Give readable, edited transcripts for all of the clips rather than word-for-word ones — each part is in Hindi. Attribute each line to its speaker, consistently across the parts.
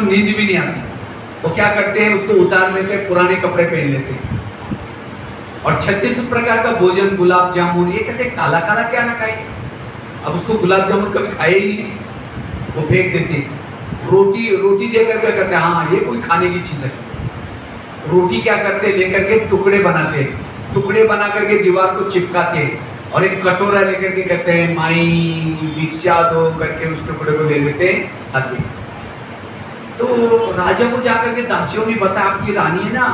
Speaker 1: उसको नींद भी नहीं आती। वो क्या करते हैं, उसको उतार लेते हैं, पुराने कपड़े पहन लेते हैं। और 36 प्रकार का भोजन, गुलाब जामुन, ये कहते हैं काला काला क्या रखा है। अब उसको गुलाब जामुन कभी खाए ही नहीं, वो फेंक देते हैं। रोटी देकर क्या करते हैं, हाँ ये कोई खाने की चीज है। रोटी क्या करते हैं, लेकर के टुकड़े बनाते हैं, टुकड़े बना करके दीवार को चिपकाते हैं, और एक कटोरा लेकर के कहते हैं माई भिक्षा दो करके उस टुकड़े को ले लेते हैं आते। तो राजा को जाकर के दासियों ने बताया आपकी रानी है ना,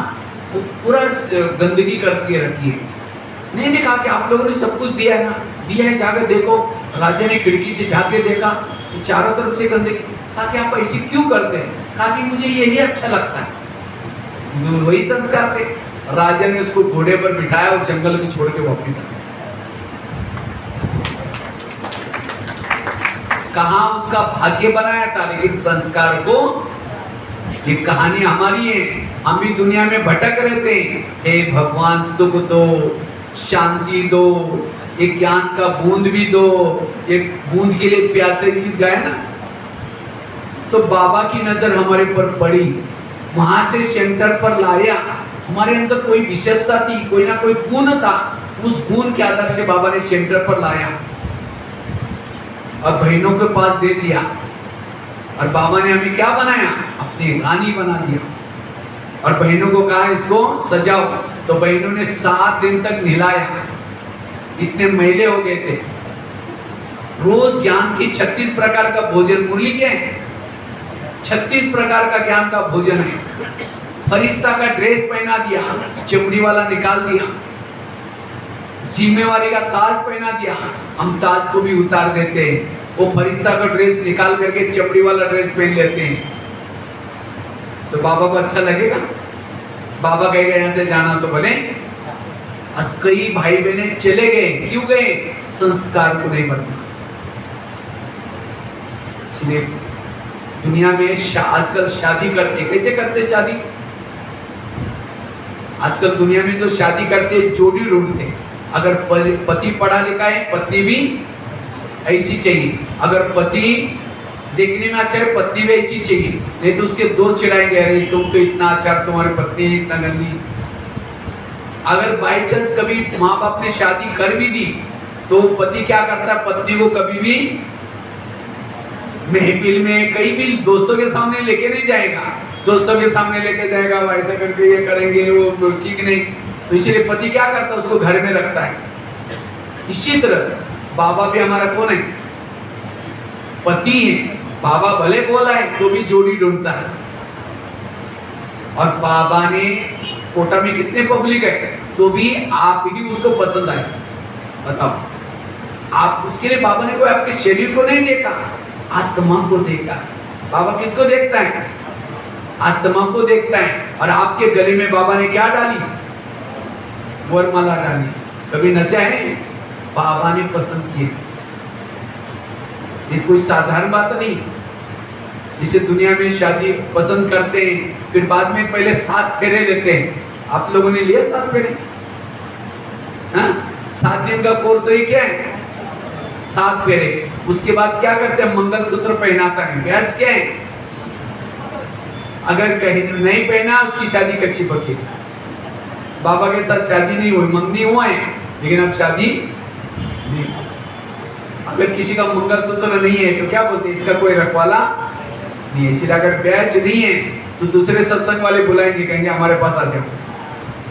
Speaker 1: वो पूरा गंदगी करके रखी है। नहीं कहा कि आप लोगों ने सब कुछ दिया है ना, दिया है, जाकर देखो। राजा ने खिड़की से जाके देखा, चारों तरफ से गंदगी। कहा कि आप ऐसे क्यों करते हैं? कहा कि मुझे यही अच्छा लगता है। वही संस्कार थे। राजा ने उसको घोड़े पर बिठाया और जंगल में छोड़ के वापिस आ गया। कहाँ उसका भाग्य बनाया था, लेकिन संस्कार को, ये कहानी हमारी है, हम भी दुनिया में भटक रहते हैं। हे भगवान सुख दो, शांति दो, एक ज्ञान का बूंद भी दो। एक बूंद के लिए प्यासे गीत गाए ना, तो बाबा की नजर हमारे पर पड़ी, वहां से सेंटर पर लाया। हमारे अंदर कोई विशेषता थी, कोई ना कोई गुण था, उस गुण के आधार से बाबा ने सेंटर पर लाया और बहनों के पास दे दिया। और बाबा ने हमें क्या बनाया, अपनी रानी बना दिया। और बहनों को कहा इसको सजाओ, तो बहनों ने 7 दिन तक नहलाया, इतने मैले हो गए थे। रोज ज्ञान की 36 प्रकार का भोजन, मुरली के 36 प्रकार का ज्ञान का भोजन है। फरिश्ता का ड्रेस पहना दिया, चमड़ी वाला निकाल दिया। जिम्मेवारी का ताज पहना दिया, हम ताज को भी उतार देते हैं। वो फरिश्ता का ड्रेस निकाल करके चमड़ी वाला ड्रेस पहन लेते हैं। तो बाबा को अच्छा लगेगा? बाबा कहेगा यहाँ से जाना तो भले। आज कई भाई बहने चले गए, क्यों गए? संस्कार को नहीं बदला। इसलिए दुनिया में आजकल शादी करते, कैसे करते शादी? आजकल दुनिया में जो शादी करते जोड़ी ढूंढते। अगर पति पढ़ा लिखा है, पत्नी भी ऐसी चाहिए। अगर पति देखने में अच्छा है, पत्नी भी ऐसी चाहिए, नहीं तो उसके दोस्त चिढ़ाएंगे, अरे तुम तो इतना अच्छा, तुम्हारी पत्नी इतना गंदी। अगर बाई चांस कभी माँ बाप ने शादी कर भी दी, तो पति क्या करता है, पत्नी को कभी भी महफिल में, कहीं भी दोस्तों के सामने लेके नहीं जाएगा। दोस्तों के सामने लेके जाएगा, वो ऐसा करके ये करेंगे, वो ठीक नहीं। तो इसीलिए पति क्या करता है, उसको घर में रखता है। इसी तरह बाबा भी हमारा कौन है? पति है। बाबा भले बोला है तो भी जोड़ी ढूंढता है। और बाबा ने कोटा में कितने पब्लिक है, तो भी आप ही उसको पसंद आए। बताओ, आप उसके लिए बाबा ने कोई आपके शरीर को नहीं देखा, आत्मा को देखा। बाबा किसको देखता है? आत्मा को देखता है। और आपके गले में बाबा ने क्या डाली? वरमाला डाली। कभी नशा है? बाबा ने पसंद किए। ये कोई साधारण बात नहीं। जिसे दुनिया में शादी पसंद करते हैं, फिर बाद में पहले 7 फेरे लेते हैं। आप लोगों ने लिया 7 फेरे? 7 दिन का कोर्स ही क्या है? 7 फेरे। उसके बाद क्या करते हैं? मंगलसूत्र पहनाता है। ब्याज क्या है? अगर कहीं नहीं पहना, उसकी शादी कच्ची पक्की। बाबा के साथ शादी नहीं हुई, मंगनी हुआ है, लेकिन अब शादी नहीं। अगर किसी का मंगलसूत्र नहीं है तो क्या बोलते हैं, इसका कोई रखवाला नहीं है। इसलिए अगर ब्याज नहीं है तो दूसरे सत्संग वाले बुलाएंगे, कहेंगे हमारे पास आ जाओ।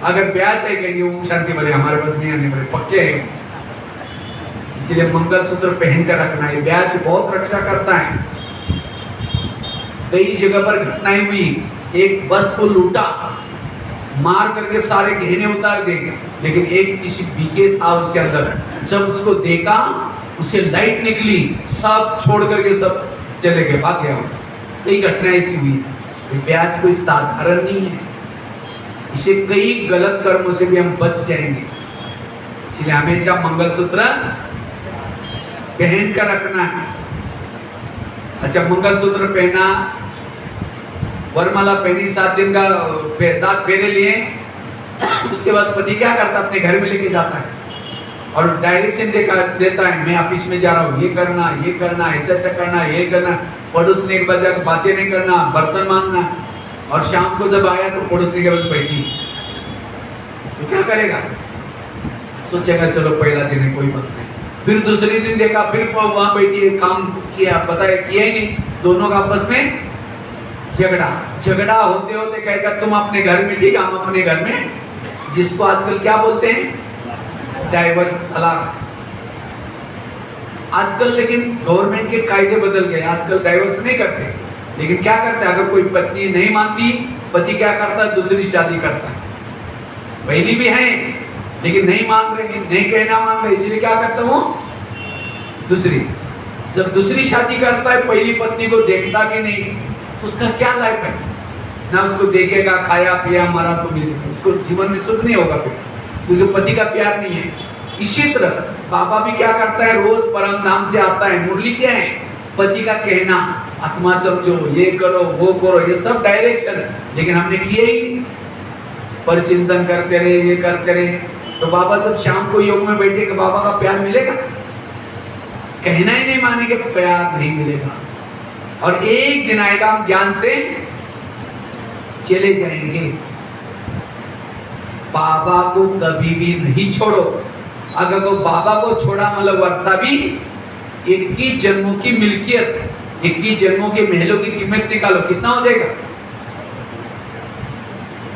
Speaker 1: अगर ब्याज है, कहेंगे ओम शांति वाले हमारे पास नहीं आने वाले, पक्के हैं। इसलिए मंगलसूत्र पहन कर रखना है। ब्याज बहुत रक्षा करता है। कई जगह पर घटनाएं हुई, एक बस को लूटा, मार करके सारे गहने उतार देंगे, लेकिन एक किसी बीके था उसके अंदर, जब उसको देखा, उसे लाइट निकली, सब छोड़ करके सब चले गए, भाग गया वहां से। कई घटनाएं ऐसी हुई। ब्याज कोई साधारण नहीं है। इसे कई गलत कर्मों से भी हम बच जाएंगे। इसलिए हमेशा मंगलसूत्र पहन कर रखना है। अच्छा, मंगलसूत्र पहना, वरमाला पहनी, 7 दिन का 7 फेरे लिए, उसके बाद पति क्या करता? अपने घर में लेके जाता है और डायरेक्शन देता है, मैं ऑफिस में जा रहा हूँ, ये करना, ऐसा ऐसा करना, ये करना। पड़ोसनी के बाद जाकर बातें नहीं करना, बर्तन मांगना, और शाम को जब आया तो पड़ोसनी के बाद बैठी, तो क्या करेगा? सोचेगा चलो पहला दिन है कोई बात नहीं। फिर दूसरे दिन देखा, फिर वहां बैठी है, काम किया, पता है किया ही नहीं, दोनों का आपस में झगड़ा होते होते कहेगा तुम अपने घर में ठीक, हम अपने घर में, जिसको आजकल क्या बोलते हैं? डाइवर्स, तलाक। आजकल लेकिन गवर्नमेंट के कायदे बदल गए, आजकल डाइवर्स नहीं करते, लेकिन क्या करते हैं, अगर कोई पत्नी नहीं मानती, पति क्या करता है? दूसरी शादी करता है। पहली भी है लेकिन नहीं मान रहे, नहीं कहना मान रहे, इसलिए क्या करता हूँ? दूसरी। जब दूसरी शादी करता है, पहली पत्नी को देखता भी नहीं, तो उसका क्या लाइफ है? ना उसको देखेगा, खाया पिया मरा तो मिले, उसको जीवन में सुख नहीं होगा फिर, क्योंकि पति का प्यार नहीं है। इसी तरह बाबा भी क्या करता है? रोज परम धाम से आता है, मुरली क्या है? पति का कहना, आत्मा समझो, ये करो, वो करो, ये सब डायरेक्शन, लेकिन हमने किए ही नहीं। पर चिंतन करते रहे, ये करते रहे, तो बाबा जब शाम को योग में बैठेगा, बाबा का प्यार मिलेगा? कहना ही नहीं मानेंगे, प्यार नहीं मिलेगा। और एक दिन आएगा हम ज्ञान से चले जाएंगे। बाबा को कभी भी नहीं छोड़ो। अगर वो बाबा को छोड़ा मतलब वर्षा भी 21 जन्मों की मिल्कियत, 21 जन्मों के महलों की कीमत निकालो, कितना हो जाएगा?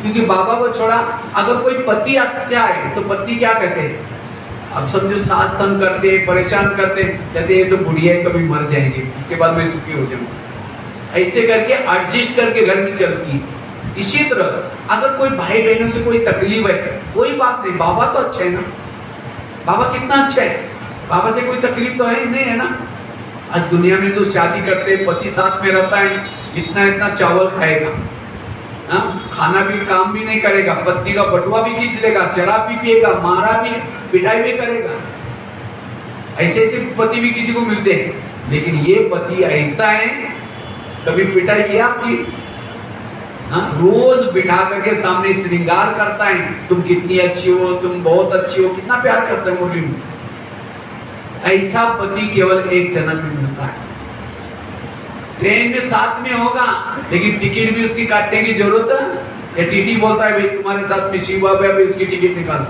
Speaker 1: क्योंकि बाबा को छोड़ा। अगर कोई पति अच्छा है तो पत्नी क्या कहते हैं? अब समझो सास तंग करते, परेशान करते, कहते ये तो बुढ़िया है, कभी मर जाएंगे, उसके बाद मैं सुखी हो जाऊंगा। ऐसे करके एडजस्ट करके घर में चलती है। इसी तरह अगर कोई भाई बहनों से कोई तकलीफ है, कोई बात नहीं, बाबा तो अच्छा है ना, बाबा कितना अच्छा है, बाबा से कोई तकलीफ तो है नहीं, है ना। आज दुनिया में जो शादी करते हैं, पति साथ में रहता है, इतना इतना चावल खाएगा, खाना भी, काम भी नहीं करेगा, पत्नी का बटुआ भी खींच लेगा, शराब भी पिएगा, मारा भी, पिटाई भी करेगा। ऐसे ऐसे पति भी किसी को मिलते हैं, लेकिन ये पति ऐसा है, कभी पिटाई किया आपकी? रोज बिठा करके सामने श्रृंगार करता है, तुम कितनी अच्छी हो, तुम बहुत अच्छी हो, कितना प्यार करता है मुरली में। ऐसा पति केवल एक जन्म में मिलता है। ट्रेन में साथ में होगा, लेकिन टिकट भी उसकी काटने की जरूरत है। या टीटी बोलता है भाई तुम्हारे साथ में शिव बाबा है, उसकी टिकट निकालो,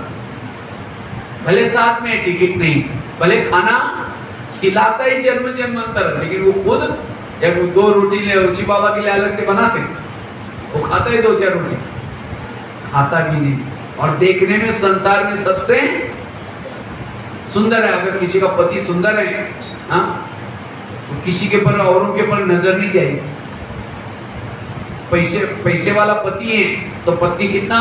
Speaker 1: भले साथ में टिकट नहीं, भले खाना खिलाता ही जन्म जन्मांतर, लेकिन वो खुद जब 2 रोटी ले शिव बाबा के लिए अलग से बनाते, वो खाता है 2-4 रोटी, खाता भी नहीं। और देखने में संसार में सबसे सुंदर है। अगर किसी का पति सुंदर है, तो किसी के पर, औरों के पर नजर नहीं जाएगी। पैसे वाला पति है तो पत्नी कितना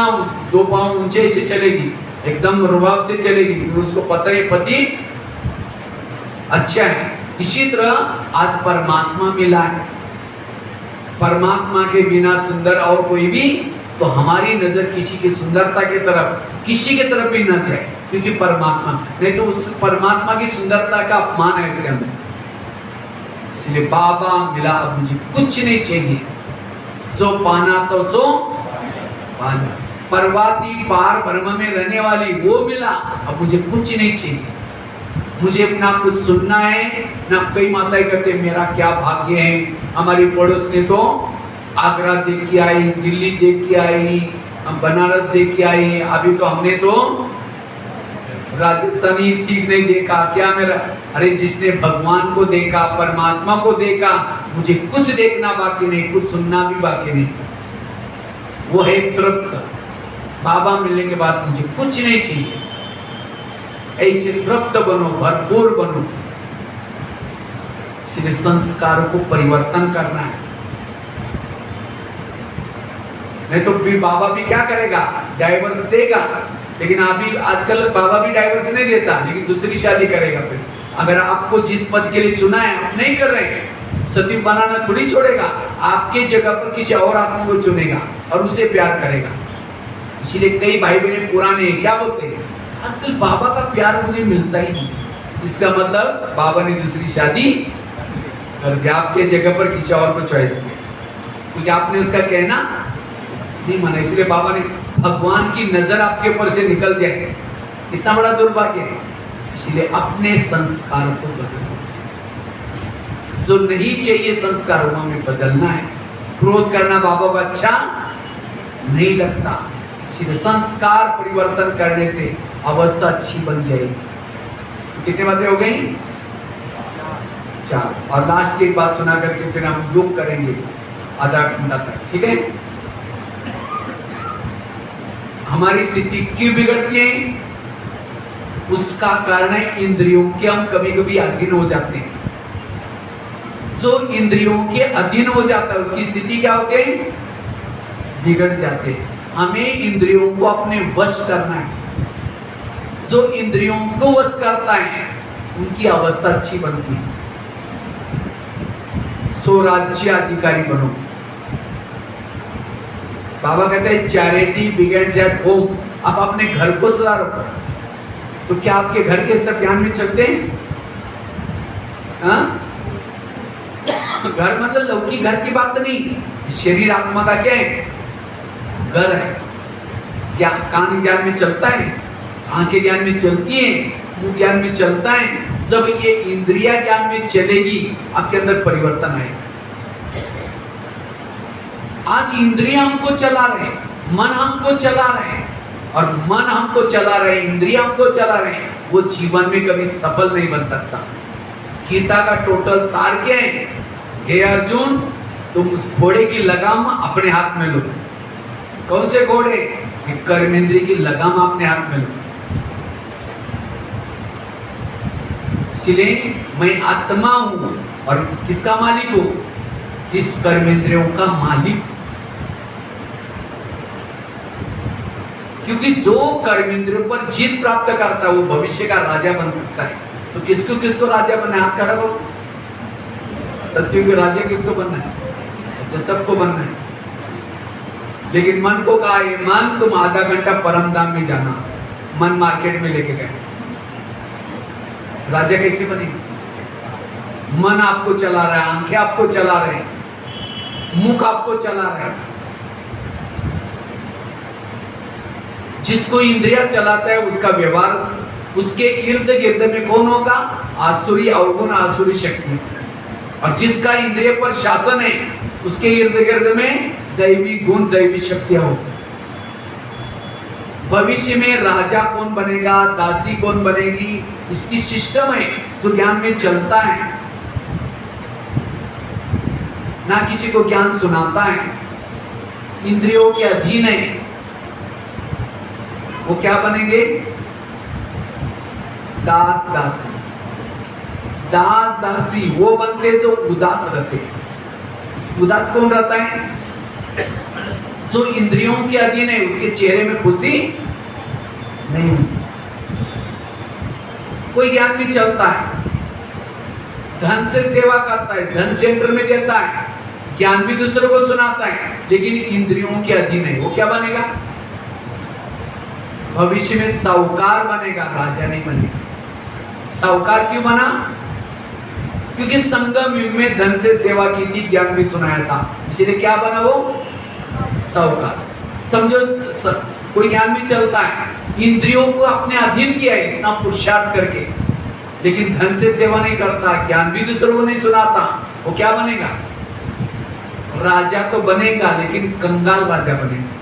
Speaker 1: 2 पांव ऊंचे से चलेगी, एकदम रुबाब से चलेगी, उसको पता है पति अच्छा है। इसी तरह आज परमात्मा मिला है, परमात्मा के बिना सुंदर और कोई भी, तो हमारी नजर किसी की सुंदरता की तरफ, किसी के तरफ भी ना जाए, क्योंकि परमात्मा, नहीं तो उस परमात्मा की सुंदरता का अपमान है इसके अंदर। इसलिए बाबा मिला, अब मुझे कुछ नहीं चाहिए, जो पाना तो सो पाना, पर्वती पार ब्रह्म में रहने वाली वो मिला, अब मुझे कुछ नहीं चाहिए। मुझे ना कुछ सुनना है, ना कई माताएं कहते मेरा क्या भाग्य है, हमारी पड़ोस ने तो आगरा देख के आई, दिल्ली देख के आई, बनारस देख के आई, अभी तो हमने तो राजस्थानी ठीक नहीं देखा, क्या मेरा, अरे जिसने भगवान को देखा, परमात्मा को देखा, मुझे कुछ देखना बाकी नहीं, कुछ सुनना भी बाकी नहीं, वो है तृप्त। बाबा मिलने के बाद मुझे कुछ नहीं चाहिए। ऐसे तृप्त बनो, भरपूर बनो। इसलिए संस्कारों को परिवर्तन करना है, नहीं तो फिर बाबा भी क्या करेगा? डाइवर्स देगा। लेकिन अभी आजकल बाबा भी डाइवर्स नहीं देता, लेकिन दूसरी शादी करेगा। फिर अगर आपको जिस पद के लिए चुना है आप नहीं कर रहे हैं, सती बनाना थोड़ी छोड़ेगा, आपके जगह पर किसी और आत्मा को चुनेगा और उसे प्यार करेगा। इसीलिए कई भाई बहन पुराने क्या बोलते हैं, आजकल बाबा का प्यार मुझे मिलता ही नहीं। इसका मतलब बाबा ने दूसरी शादी कर दी, आपके जगह पर किसी और को चॉइस किया, क्योंकि आपने उसका कहना नहीं माना। इसलिए बाबा ने, भगवान की नजर आपके ऊपर से निकल जाए, कितना बड़ा दुर्भाग्य है। इसलिए अपने संस्कार को बदलो। जो नहीं चाहिए संस्कार वो हमें बदलना है। क्रोध करना बाबा को अच्छा नहीं लगता, इसलिए संस्कार परिवर्तन करने से अवस्था अच्छी बन जाएगी। तो कितने बातें हो गई? 4। और लास्ट की एक बात सुना करके फिर हम योग करेंगे आधा घंटा तक, ठीक है? हमारी स्थिति क्यों बिगड़ती है? उसका कारण है इंद्रियों के हम कभी कभी अधीन हो जाते हैं। जो इंद्रियों के अधीन हो जाता है उसकी स्थिति क्या होती है? बिगड़ जाते हैं। हमें इंद्रियों को अपने वश करना है। जो इंद्रियों को वश करता है उनकी अवस्था अच्छी बनती है। स्वराज्य अधिकारी बनो। बाबा कहते हैं चैरिटी बिगिंस एट होम। आप अपने घर को सुधारो। तो क्या आपके घर के सब ज्ञान में चलते हैं? घर मतलब लौकिक घर की बात नहीं, शरीर आत्मा का क्या है? घर है। कान ज्ञान में चलता है, आंखें ज्ञान में चलती हैं, मुंह ज्ञान में चलता है। जब ये इंद्रिया ज्ञान में चलेगी आपके अंदर परिवर्तन आएगा। आज इंद्रिया हमको चला रहे हैं, मन हमको चला रहे हैं, और मन हमको चला रहे हैं, इंद्रिया हमको चला रहे हैं, वो जीवन में कभी सफल नहीं बन सकता। गीता का टोटल सार क्या है? हे अर्जुन, तुम घोड़े की लगाम अपने हाथ में लो। कौन से घोड़े? कर्मेंद्रिय की लगाम अपने हाथ में लो। इसलिए मैं आत्मा हूं और किसका मालिक हूं? इस कर्मेंद्रियों का मालिक। क्योंकि जो कर्मेंद्रियों पर जीत प्राप्त करता है वो भविष्य का राजा बन सकता है। तो किसको किसको राजा बनना है? हाथ खड़ा करो। सत्युग के राजा किसको बनना है? अच्छा, सबको बनना है। लेकिन मन को कहा है, मन तुम आधा घंटा परम धाम में जाना। मन मार्केट में लेके गए, राजा कैसे बनेगा? मन आपको चला रहा है, आंखें आपको चला रहे हैं, मुख आपको चला रहा है। जिसको इंद्रिया चलाता है उसका व्यवहार, उसके इर्द गिर्द में कौन होगा? आसुरी अवगुण, आसुरी शक्ति। और जिसका इंद्रिय पर शासन है उसके इर्द गिर्द में दैवी गुण, दैवी शक्तियां होती। भविष्य में राजा कौन बनेगा, दासी कौन बनेगी, इसकी सिस्टम है जो ज्ञान में चलता है। ना किसी को ज्ञान सुनाता है, इंद्रियों के अधीन है। वो क्या बनेंगे? दास दासी। दास दासी वो बनते जो उदास रहते। उदास कौन रहता है? जो इंद्रियों के अधीन है, उसके चेहरे में खुशी नहीं होती। कोई ज्ञान भी चलता है, धन से सेवा करता है, धन सेंटर में देता है, ज्ञान भी दूसरों को सुनाता है, लेकिन इंद्रियों के अधीन है, वो क्या बनेगा? भविष्य में साहूकार बनेगा, राजा नहीं बनेगा। साहूकार क्यों बना? क्योंकि संगम युग में धन से सेवा की थी, ज्ञान भी सुनाया था, इसीलिए क्या बना वो? साहूकार। समझो, कोई ज्ञान भी चलता है, इंद्रियों को अपने अधीन किया है इतना पुरुषार्थ करके, लेकिन धन से सेवा नहीं करता, ज्ञान भी दूसरों को नहीं सुनाता, वो क्या बनेगा? राजा तो बनेगा, लेकिन कंगाल राजा बनेगा।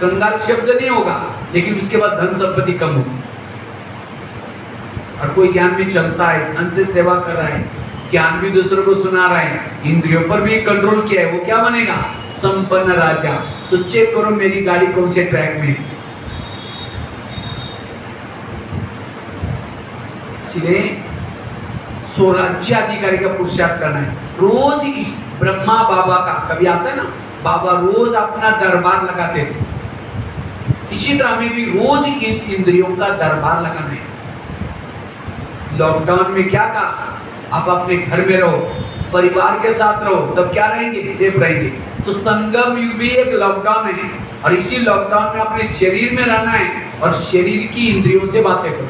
Speaker 1: कंगाल शब्द नहीं होगा, लेकिन उसके बाद धन संपत्ति कम होगी। और कोई ज्ञान भी चलता है, धन से सेवा कर रहा है, ज्ञान भी दूसरों को सुना रहा है, इंद्रियों पर भी कंट्रोल किया है, वो क्या बनेगा? संपन्न राजा। तो चेक करो मेरी गाड़ी कौन से ट्रैक में है। इसलिए स्वराज्य अधिकारी का पुरुषार्थ करना है। रोज इस ब्रह्मा बाबा का, कभी आता है ना, बाबा रोज अपना दरबार लगाते थे, इसी तरह हमें भी रोज इन इंद्रियों का दरबार लगाना है। लॉकडाउन में क्या कहा? आप अपने घर में रहो, परिवार के साथ रहो, तब क्या रहेंगे? सेफ रहेंगे। तो संगम युग भी एक लॉकडाउन है, और इसी लॉकडाउन में अपने शरीर में रहना है और शरीर की इंद्रियों से बातें करो।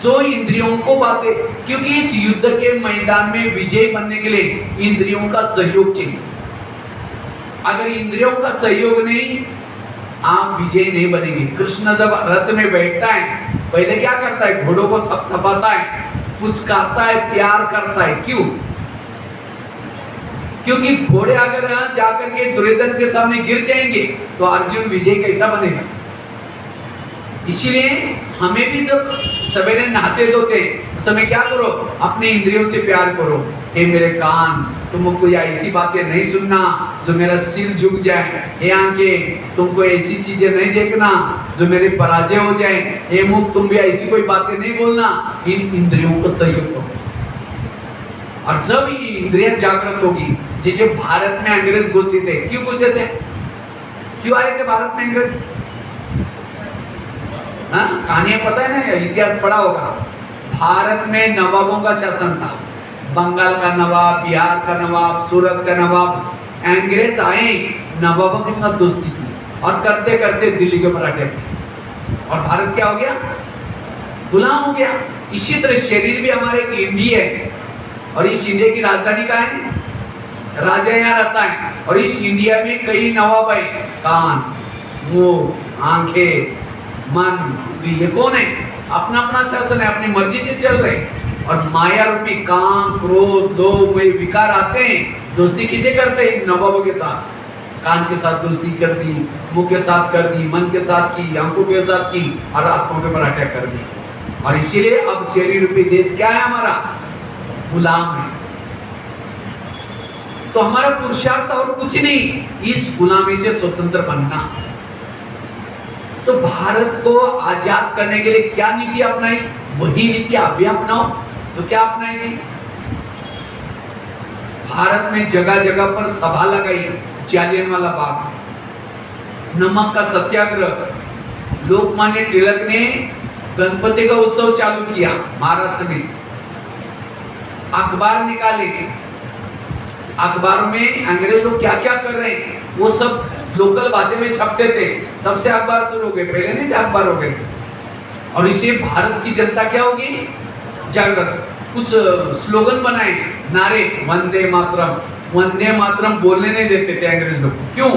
Speaker 1: जो इंद्रियों को बातें, क्योंकि इस युद्ध के मैदान में विजय बनने के लिए इंद्रियों का सहयोग चाहिए। अगर इंद्रियों का सहयोग नहीं, आप विजय नहीं बनेंगे। कृष्ण जब रथ में बैठता है पहले क्या करता है, घोड़ों को थपथपाता है, पुचकारता है, प्यार करता है। क्यों? क्योंकि घोड़े अगर जाकर के दुर्योधन के सामने गिर जाएंगे तो अर्जुन विजय कैसा बनेगा। इसीलिए हमें भी जब सवेरे नहाते धोते उस समय क्या करो, अपने इंद्रियों से प्यार करो। हे मेरे कान, तुमको या ऐसी बातें नहीं सुनना जो मेरा सिर झुक जाए। हे आंखें, तुमको ऐसी चीजें नहीं देखना जो मेरे पराजय हो जाए। हे मुख, तुम भी ऐसी कोई बातें नहीं बोलना। इन इंद्रियों को संयम करो। और जब ये इंद्रियां जागृत होगी, जैसे भारत में अंग्रेज घुसे थे, क्यों घुसे थे, क्यों आए थे भारत में अंग्रेज? हाँ, कहानियां पता है ना, इतिहास पढ़ा होगा। भारत में नवाबों का शासन था, बंगाल का नवाब, बिहार का नवाब, सूरत का नवाब। अंग्रेज आए, नवाबों के साथ दोस्ती की और करते करते दिल्ली के ऊपर अटैक किया और भारत क्या हो गया, गुलाम हो गया। इसी तरह शरीर भी हमारे एक इंडिया है और इस इंडिया की राजधानी कहाँ है, राजा यहाँ रहता है। और इस इंडिया में कई नवाब है, कान, मुंह, आंखें, मन, बुद्धि, ये कौन है, अपना अपना शासन है, अपनी मर्जी से चल रहे। और माया रूपी काम, क्रोध, लोभ, विकार आते हैं, दोस्ती किसे करते हैं, नवाबों के साथ। कान के साथ दोस्ती कर दी, मुंह के साथ कर दी, मन के साथ की, आंखों के साथ की और आत्माओं के ऊपर अटैक कर दी। और इसीलिए अब शरीर रूपी देश क्या है, हमारा गुलाम है। तो हमारा पुरुषार्थ और कुछ नहीं, इस गुलामी से स्वतंत्र बनना। तो भारत को आजाद करने के लिए क्या नीति अपनाई, वही नीति आप भी अपनाओ। तो क्या अपनाई थी, भारत में जगह जगह पर सभा लगाई, जालियनवाला बाग, नमक का सत्याग्रह। लोकमान्य तिलक ने गणपति का उत्सव चालू किया महाराष्ट्र में, अखबार निकाले, अखबारों में अंग्रेज लोग क्या क्या कर रहे हैं वो सब लोकल भाषा में छपते थे। तब से अखबार शुरू हो गए, पहले नहीं थे अखबार हो गए। और इससे भारत की जनता क्या होगी, जागृत। कुछ स्लोगन बनाए, नारे, वंदे मातरम। वंदे मातरम बोलने नहीं देते थे अंग्रेज लोग, क्यों,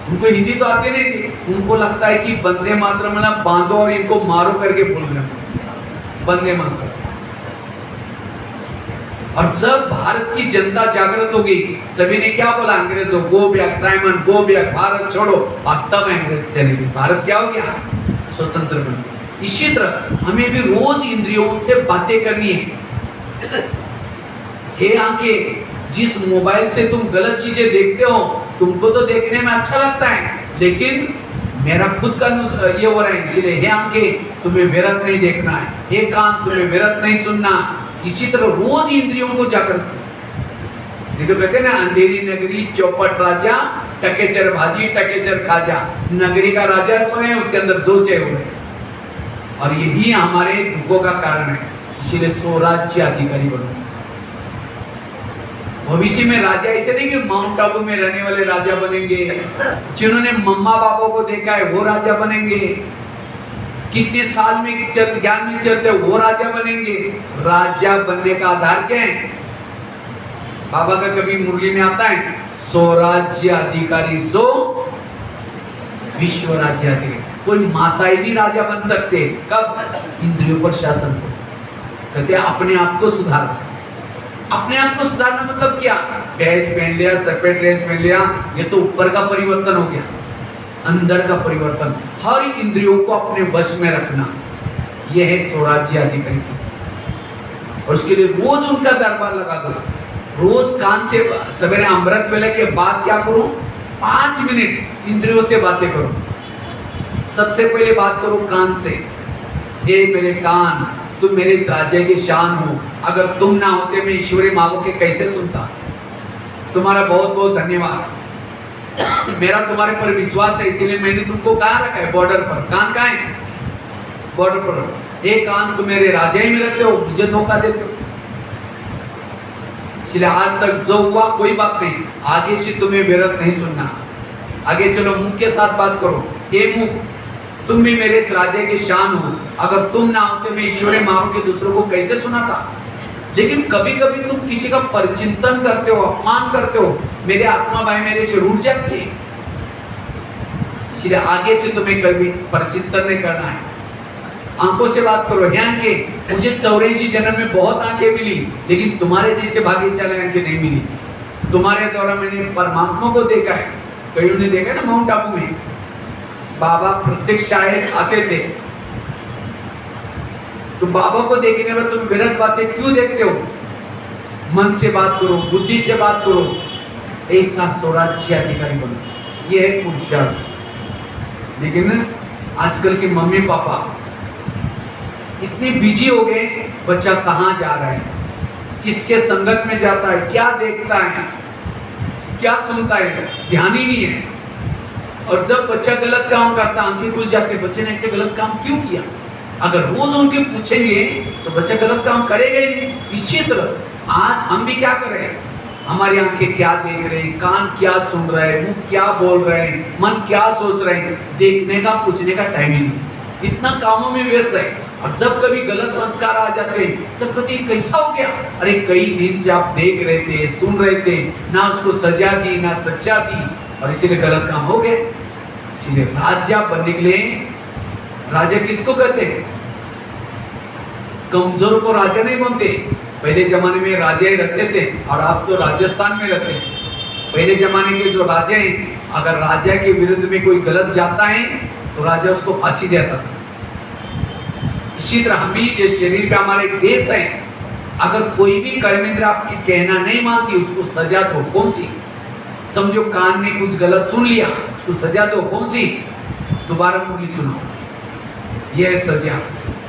Speaker 1: उनको हिंदी तो आती नहीं थी। उनको लगता है कि वंदे मातरम ना बांधो और इनको मारो करके बोल रहे हैं वंदे मातरम। और जब भारत की जनता जागृत हो गई, सभी ने क्या बोला, अंग्रेजों go back Simon, go back, Bharat छोड़ो। और तब अंग्रेज चले गए, भारत क्या हो गया, स्वतंत्र बन गया। इसी तरह हमें भी रोज इंद्रियों से बातें करनी है। हे आंखें, जिस मोबाइल से तुम गलत चीजें देखते हो, तुमको तो देखने में अच्छा लगता है, लेकिन मेरा खुद का ये हो रहा है। इसलिए हे आंखें, तुम्हें व्यर्थ नहीं देखना है। हे कान, तुम्हें व्यर्थ नहीं सुनना। इसी तरह रोज इंद्रियों को जागृत, ये तो कहते हैं ना, अंधेरी नगरी चौपट राजा, टकेसर भाजी टकेसर खाजा। नगरी का राजा सोए, उसके अंदर जोचे हुए। और यही हमारे दुखों का कारण है। इसीलिए स्वराज्य अधिकारी बनो। भविष्य में राजा ऐसे नहीं कि माउंट आबू में रहने वाले राजा बनेंगे, जिन्होंने मम्मा पापा को देखा है वो राजा बनेंगे, कितने साल में ज्ञान में चलते वो राजा बनेंगे। राजा बनने का आधार क्या है, बाबा का कभी मुरली में आता है, स्वराज्य अधिकारी सो विश्व राज्य अधिकारी। कोई माताएं भी राजा बन सकते, कब, इंद्रियों पर शासन को। कहते हैं अपने आप को सुधार। अपने आप को सुधारना मतलब क्या, ड्रेस पहन लिया, सफेद ड्रेस पहन लिया, ये तो ऊपर का परिवर्तन हो गया, अंदर का परिवर्तन। हर इंद्रियों को अपने वश में रखना, यह है स्वराज्य अधिकारी। और उसके लिए रोज उनका दरबार लगा दो। रोज कान से सवेरे अमृत वेले के बाद क्या करो, 5 मिनट इंद्रियों से बातें करो। सबसे पहले बात करो कान से। हे मेरे कान, तुम मेरे इस राज्य की शान हो। अगर तुम ना होते मैं ईश्वरी मावों के कैसे सुनता। तुम्हारा बहुत बहुत धन्यवाद। मेरा तुम्हारे पर विश्वास है, इसलिए मैंने तुमको कहाँ रखा है, बॉर्डर पर। कान कहाँ है, बॉर्डर पर। एक कान तुम मेरे राजा ही में रखते हो, मुझे धोखा देते हो। इसलिए आज तक जो हुआ कोई बात नहीं, आगे से तुम्हें विरत नहीं सुनना। आगे चलो, मुख के साथ बात करो। हे मुख, तुम भी मेरे इस राज्य की शान हो। अगर तुम ना होते मैं ईश्वरी मावों के दूसरों को कैसे सुनाता। लेकिन कभी कभी तुम किसी का परिचिंतन करते हो, अपमान करते हो, मेरे आत्मा भाई मेरे से रूठ जाती है। इसलिए आगे से तुम्हें कभी परिचिंतन नहीं करना है। आंखों से बात करो, हे आंखें, मुझे 84 जन्म में बहुत आंखें मिली, लेकिन तुम्हारे जैसे भाग्यशाली आंखें नहीं मिली। तुम्हारे द्वारा मैंने परमात्मा को देखा है। कईयों ने देखा ना माउंट आबू में बाबा प्रत्यक्ष शायद आते थे, तो बाबा को देखने में तुम गलत बातें क्यों देखते हो? मन से बात करो, बुद्धि से बात करो, ऐसा स्वराज्य अधिकारी बनो। ये है पुरुषार्थ। लेकिन आजकल के मम्मी पापा इतने बिजी हो गए, बच्चा कहाँ जा रहा है, किसके संगत में जाता है, क्या देखता है, क्या सुनता है, ध्यान ही नहीं है। और जब बच्चा गलत काम करता, आंखें खुल जाते, बच्चे ने ऐसे गलत काम क्यों किया? अगर रोज उनके पूछेंगे तो बच्चा गलत काम करेगा ही नहीं। इसी तरह आज हम भी क्या कर रहे हैं, हमारी आंखें क्या देख रहे हैं, कान क्या सुन रहे हैं, मुंह क्या बोल रहे हैं, मन क्या सोच रहे हैं, देखने का पूछने का टाइम ही नहीं, इतना कामों में व्यस्त है। और जब कभी गलत संस्कार आ जाते हैं तब कहते हैं कैसा हो गया? अरे कई दिन से आप देख रहे थे, सुन रहे थे, ना उसको सजा दी ना शिक्षा दी, और इसीलिए गलत काम हो गए। इसीलिए राजा बनने के लिए, राजा किसको कहते हैं? कमजोर को राजा नहीं बनते। पहले जमाने में राजा ही रहते थे, और आप तो राजस्थान में रहते हैं। पहले जमाने के जो राजा हैं, अगर राजा के विरुद्ध में कोई गलत जाता है तो राजा उसको फांसी देता था। इसी तरह हम भी ये शरीर पे हमारे एक देश है, अगर कोई भी कर्मेंद्र आपकी कहना नहीं मानती, उसको सजा दो। कौन सी? समझो कान में कुछ गलत सुन लिया, उसको सजा दो। कौन सी? दोबारा मुरली सुनाओ, यह है सजा।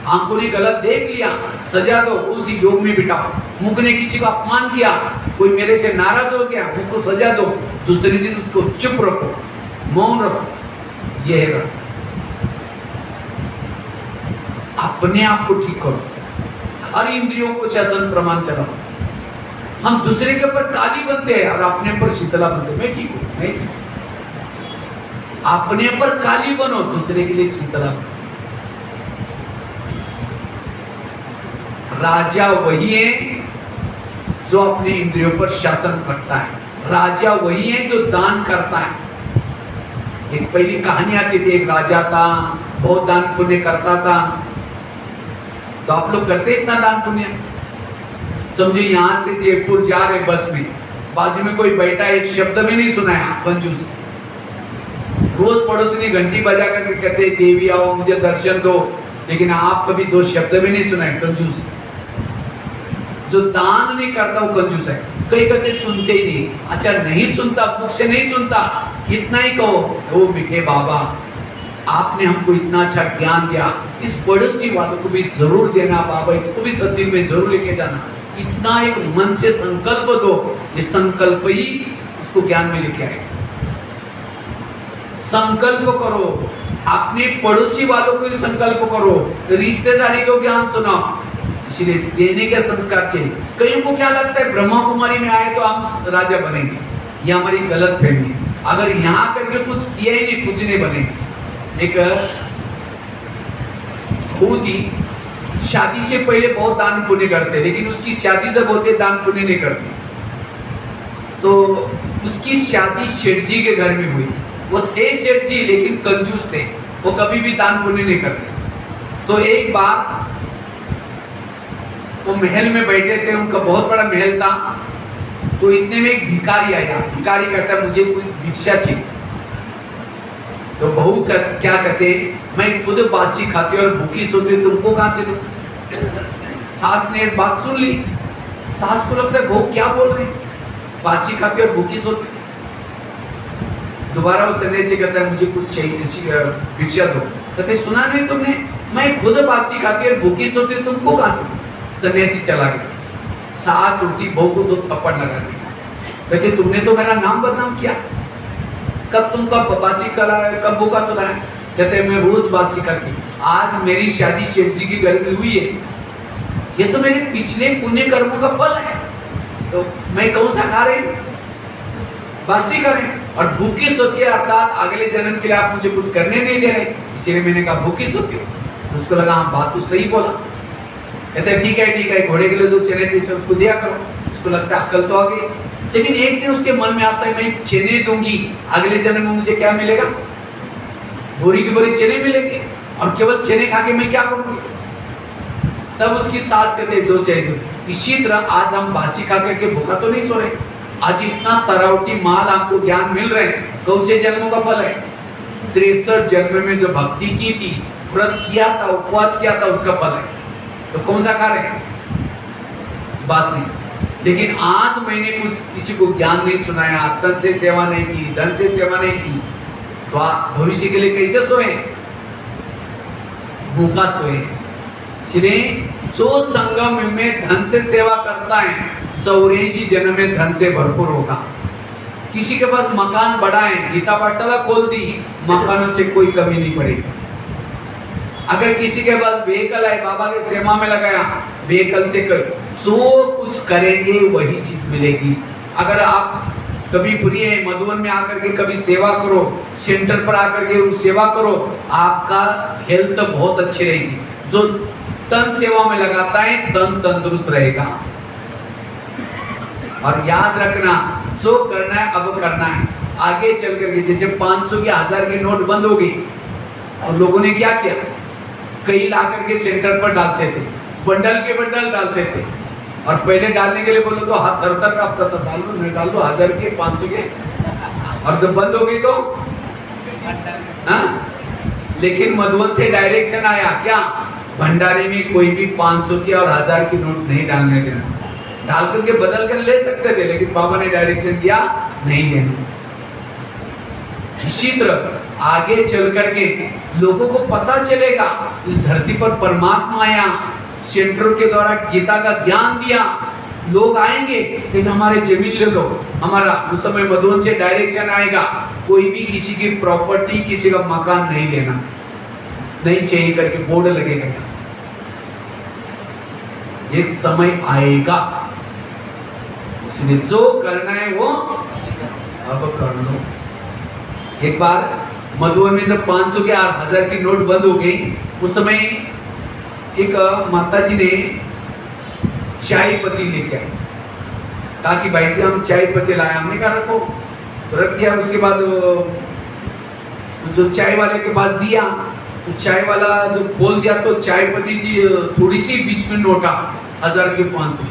Speaker 1: आंखों ने गलत देख लिया, सजा दो। कौन सी? योग में बिठाओ। मुख ने किसी को अपमान किया, कोई मेरे से नाराज हो गया, मुख को सजा दो। दूसरे दिन उसको चुप रखो, मौन रखो। यह है राजा। अपने आप को ठीक करो, हर इंद्रियों को शासन प्रमाण चलाओ। हम दूसरे के ऊपर काली बनते हैं और अपने पर शीतला बनते हैं। मैं ठीक हूं, मैं ठीक। अपने पर काली बनो, दूसरे के लिए शीतला बनो। राजा वही है जो अपने इंद्रियों पर शासन करता है। राजा वही है जो दान करता है। एक पहली कहानी आती थी, एक राजा था, बहुत दान पुण्य करता था। तो आप लोग करते इतना दान पुण्य? समझो यहां से जयपुर जा रहे बस में, बाजू में कोई बैठा, एक शब्द में नहीं सुनाया, कंजूस। रोज पड़ोसी घंटी बजा करके कहते देवी आओ मुझे दर्शन दो, लेकिन आप कभी 2 शब्द में नहीं सुनाए, कंजूस। जो दान नहीं करता वो कंजूस है। कई कहते सुनते ही नहीं। अच्छा नहीं सुनता, मुख से नहीं सुनता, इतना ही कहो, ओ मीठे बाबा आपने हमको इतना अच्छा ज्ञान दिया, इस पड़ोसी वालों को भी जरूर देना बाबा, इसको भी सत्संग में जरूर लेके जाना। इतना एक मन से संकल्प दो, ये संकल्प ही उसको ज्ञान में लेके आएगा। संकल्प करो, अपने पड़ोसी वालों को संकल्प करो, रिश्तेदारी को ज्ञान सुनाओ। इसलिए देने के संस्कार चाहिए। कईयों को क्या लगता है ब्रह्मा कुमारी में आए तो हम राजा बनेंगे, ये हमारी गलत फहमी। अगर यहाँ करके कुछ किया ही नहीं, कुछ नहीं बनेंगे। एक थी, शादी से पहले बहुत दान पुण्य करते, लेकिन उसकी शादी जब होते दान पुण्य नहीं करती। तो उसकी शादी सेठ जी के घर में हुई। वो थे सेठ जी लेकिन कंजूस थे, वो कभी भी दान पुण्य नहीं करते। तो एक बार वो महल में बैठे थे, उनका बहुत बड़ा महल था। तो इतने में एक भिखारी आया। भिखारी कहता है मुझे कोई भिक्षा चाहिए। तो बहू क्या कहते, मैं खुद बासी खाती और भूखी सोती, तुमको कहां से दूं? सास ने एक बात सुन ली। सास को लगता है बहू क्या बोल रही, बासी खाती और भूखी सोती। दोबारा वो सन्यासी कहता है मुझे कुछ चाहिए, भिक्षा दो। कहते सुना नहीं तुमने, मैं खुद बासी खाती और भूखी सोती, तुमको कहां से? सन्यासी चला गया। सास उल्टी बहू को 2 थप्पड़ लगा दी। कहते तुमने तो मेरा नाम बदनाम किया, कब तुमका बासी करा है, कब भूखा सुना है? कहते मैं रोज बासी खाती, आज मेरी शादी सेठ जी की घर में हुई है, ये तो मेरे पिछले पुण्य कर्मों का फल है। तो मैं कौन सा खा रही, बासी करें। और भूखी सोती अर्थात अगले जन्म के लिए आप मुझे कुछ करने नहीं दे रहे, इसलिए मैंने कहा भूखी सोती। तो उसको लगा हाँ बात तो सही बोला। कहते ठीक है, घोड़े के लिए जो चने पीसे उसको दिया करो। उसको लगता है अक्ल तो आ गई। लेकिन एक दिन उसके मन में आता है मैं चने दूंगी, अगले जन्म में मुझे क्या मिलेगा? बोरी की बोरी चने मिलेंगे। और केवल चने खा के मैं क्या करूँगी? तब उसकी सास कहते जो चाहिए। इसी तरह आज हम बासी खा करके भूखा तो नहीं सो रहे। आज इतना तरावटी माल आपको ज्ञान मिल रहे हैं, कौन से जन्मों का फल है? 63 जन्म में जो भक्ति की थी, व्रत किया था, उपवास किया था, उसका फल है। तो कौन सा खा रहे हैं? बासी। लेकिन आज मैंने कुछ किसी को ज्ञान नहीं सुनाया, तन से सेवा नहीं की, धन से सेवा नहीं की, तो आप भविष्य के लिए कैसे सोए? भूखा सोए। इसलिए जो संगम में धन से सेवा करता है 84 जन्म में धन से भरपूर होगा। किसी के पास मकान बड़ा है, गीता पाठशाला खोल दी, मकानों से कोई कमी नहीं पड़ेगी। अगर किसी के पास व्हीकल है, बाबा के सेवा में लगाया, व्हीकल से कर जो कुछ करेंगे वही चीज मिलेगी। अगर आप कभी फ्री है, मधुबन में आकर के कभी सेवा करो, सेंटर पर आकर के सेवा करो, आपका हेल्थ बहुत अच्छी रहेगी। जो तन सेवा में लगाता है तन तंदुरुस्त रहेगा। और याद रखना, जो करना है अब करना है। आगे चल करके जैसे 500 की 1000 की नोट बंद हो गई और लोगों ने क्या किया, कई ला करके सेंटर पर डालते थे, बंडल के बंडल डालते थे। और पहले डालने के लिए बोलो तो हाथ थर थर कांपता था, डाल लो नहीं डाल दो, 1000 के 500 के। और जब बंद हो गई तो लेकिन मधुबन से डायरेक्शन आया क्या, भंडारे में कोई भी 500 की और 1000 की नोट नहीं डालने देना। डाल करके बदल कर ले सकते थे, लेकिन बाबा ने डायरेक्शन दिया नहीं देना। इसी तरह आगे चल करके लोगों को पता चलेगा इस धरती पर परमात्मा आया, सेंटर के द्वारा गीता का ज्ञान दिया, लोग आएंगे लेकिन हमारे जमीन ले लो, हमारा उस समय मधुबन से डायरेक्शन आएगा, कोई भी किसी की प्रॉपर्टी, किसी का मकान नहीं लेना, नहीं चाहिए करके बोर्ड लगेगा। एक समय आएगा, इसलिए जो करना है वो अब कर लो। एक बार मधुबन में जब 500 के 1000 की नोट बंद हो गई, उस समय एक माता जी ने चाय पत्ती लेके आए, कहा कि भाई जी हम चाय पत्ती लाए। हमने कहा रखो, तो रख दिया। उसके बाद जो चाय वाले के पास दिया, तो चाय वाला जो खोल दिया तो चाय पत्ती थी थोड़ी सी, बीच में नोटा 1000 के 500।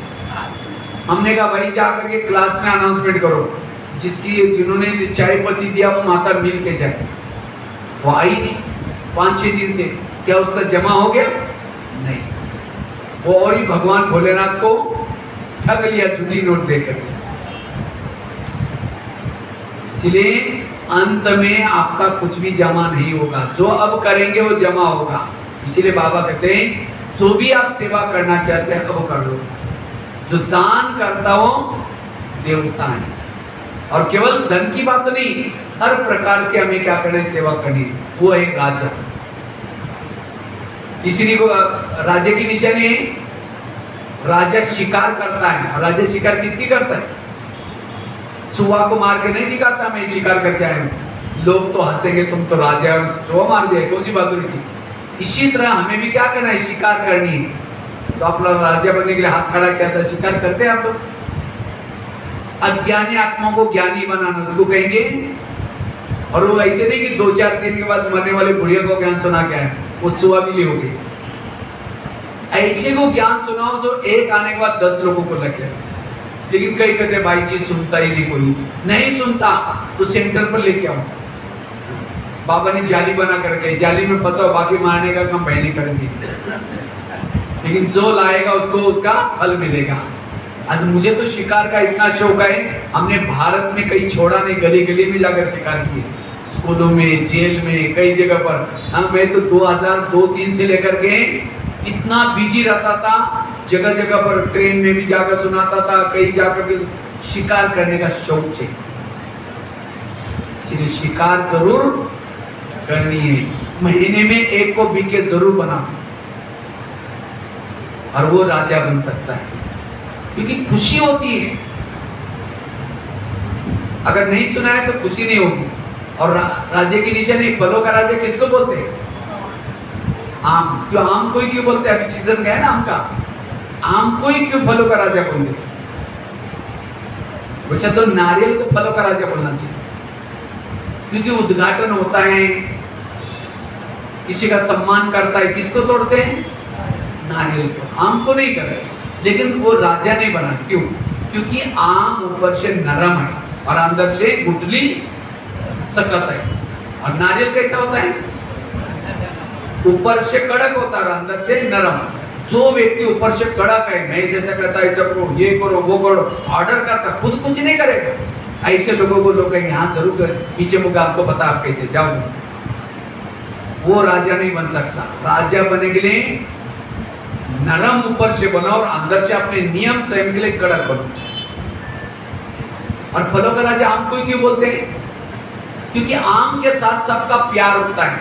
Speaker 1: हमने कहा भाई जा करके क्लास में अनाउंसमेंट करो, जिन्होंने चाय पत्ती दिया वो माता मिल के जाए। वो आई नहीं 5-6 दिन से। क्या उसका जमा हो गया? नहीं। वो और ही भगवान भोलेनाथ को ठग लिया झूठी नोट देकर। इसलिए अंत में आपका कुछ भी जमा नहीं होगा, जो अब करेंगे वो जमा होगा। इसीलिए बाबा कहते हैं जो भी आप सेवा करना चाहते हैं अब कर लो। जो दान करता हो देवता है। और केवल धन की बात नहीं, हर प्रकार के हमें क्या करना है, सेवा करनी है। वो है राजा। किसी को राजा की निशानी है, राजा शिकार करता है। और राजा शिकार किसकी करता है? चूहा को मार के नहीं दिखाता मैं शिकार करके आया हूं। लोग तो हंसेंगे तुम तो राजा और चूहा मार दिया, कौन सी बहादुरी की। इसी तरह हमें भी क्या करना है, शिकार करनी है। तो आप लोग राजा बनने के लिए हाथ खड़ा किया था, शिकार करते हैं आप लोग। अज्ञानी आत्मा को ज्ञानी बनाना, उसको कहेंगे। और वो ऐसे नहीं कि 2-4 दिन के बाद मरने वाले बुढ़िया को ज्ञान सुना क्या है, वो चुहा भी हो गई। ऐसे को ज्ञान सुनाओ जो एक आने के बाद 10 लोगों को लग गया। लेकिन कई कहते भाई जी सुनता ही नहीं, कोई नहीं सुनता तो सेंटर पर लेके आओ। बाबा ने जाली बना करके, जाली में फंसाओ, बाकी मारने का काम बहने करेंगे। लेकिन जो लाएगा उसको उसका फल मिलेगा। आज मुझे तो शिकार का इतना शौक है, हमने भारत में कहीं छोड़ा नहीं, गली गली में जाकर शिकार किए, स्कूलों में, जेल में, कई जगह पर। मैं तो 2002-3 से लेकर के इतना बिजी रहता था, जगह जगह पर ट्रेन में भी जाकर सुनाता था, कहीं जाकर के शिकार करने का शौक चाहिए। इसलिए शिकार जरूर करनी है। महीने में एक को बीके जरूर बना, और वो राजा बन सकता है, क्योंकि खुशी होती है। अगर नहीं सुना है तो खुशी नहीं होगी। और राजे की निशानी, फलों का राजा किसको बोलते हैं? आम। क्यों आम को ही क्यों बोलते हैं? अभी सीजन गया ना आम का, आम को ही क्यों फलों का राजा बोलते? अच्छा, तो नारियल को फलों का राजा बोलना चाहिए, क्योंकि उद्घाटन होता है, किसी का सम्मान करता है, किसको तोड़ते हैं? नारियल को। आम को नहीं करते, लेकिन वो राजा नहीं बना। क्यों? क्योंकि आम ऊपर से नरम है और अंदर से गुठली सख्त है। और नारियल कैसा होता है? ऊपर से कड़क होता है और अंदर से नरम। जो व्यक्ति ऊपर से कड़क है, मैं जैसा कहता है ऐसा करो, ये करो, वो करो, ऑर्डर करता, खुद कुछ नहीं करेगा, ऐसे लोगों को लोग कहेंगे हाँ जरूर कर, पीछे मुझे आपको पता आप कैसे जाओ। वो राजा नहीं बन सकता। राजा बनने के लिए नरम ऊपर से बनो और अंदर से अपने नियम संयम के लिए कड़क बनो। और फलों का राजा आम को ही क्यों बोलते हैं? क्योंकि आम के साथ सबका प्यार होता है।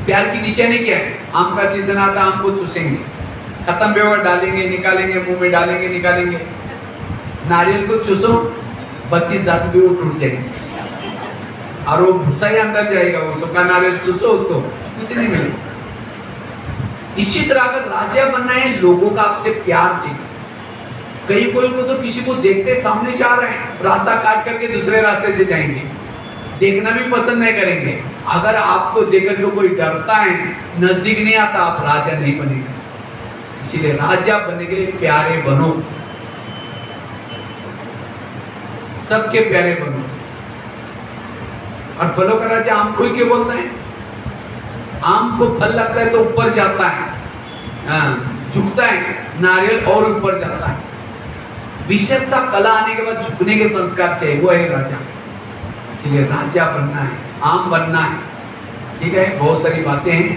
Speaker 1: प्यार की निशानी क्या है? आम का सीजन आता है, आम को चूसेंगे, खत्म भी होगा, डालेंगे, निकालेंगे, मुंह में डालेंगे, निकालेंगे। नारियल को चूसो, 32 दांत भी वो टूट जाएंगे और वो भूसा ही अंदर जाएगा। वो सूखा नारियल चूसो, उसको कुछ नहीं मिलेगा। इसी तरह अगर राजा बनना है, लोगों का आपसे प्यार चाहिए। कई कोई को तो किसी को देखते सामने से आ रहे हैं, रास्ता काट करके दूसरे रास्ते से जाएंगे, देखना भी पसंद नहीं करेंगे। अगर आपको देखकर के कोई डरता है, नजदीक नहीं आता, आप राजा नहीं बनेंगे। इसलिए राजा बनने के लिए प्यारे बनो, सबके प्यारे बनो। और फलों का राजा आम को ही क्यों बोलता है? आम को फल लगता है तो ऊपर जाता है, झुकता है, नारियल और ऊपर जाता है। विशेषता कला आने के बाद झुकने के संस्कार चाहिए, वो है राजा। इसलिए राजा बनना है, आम बनना है। ठीक है, बहुत सारी बातें हैं,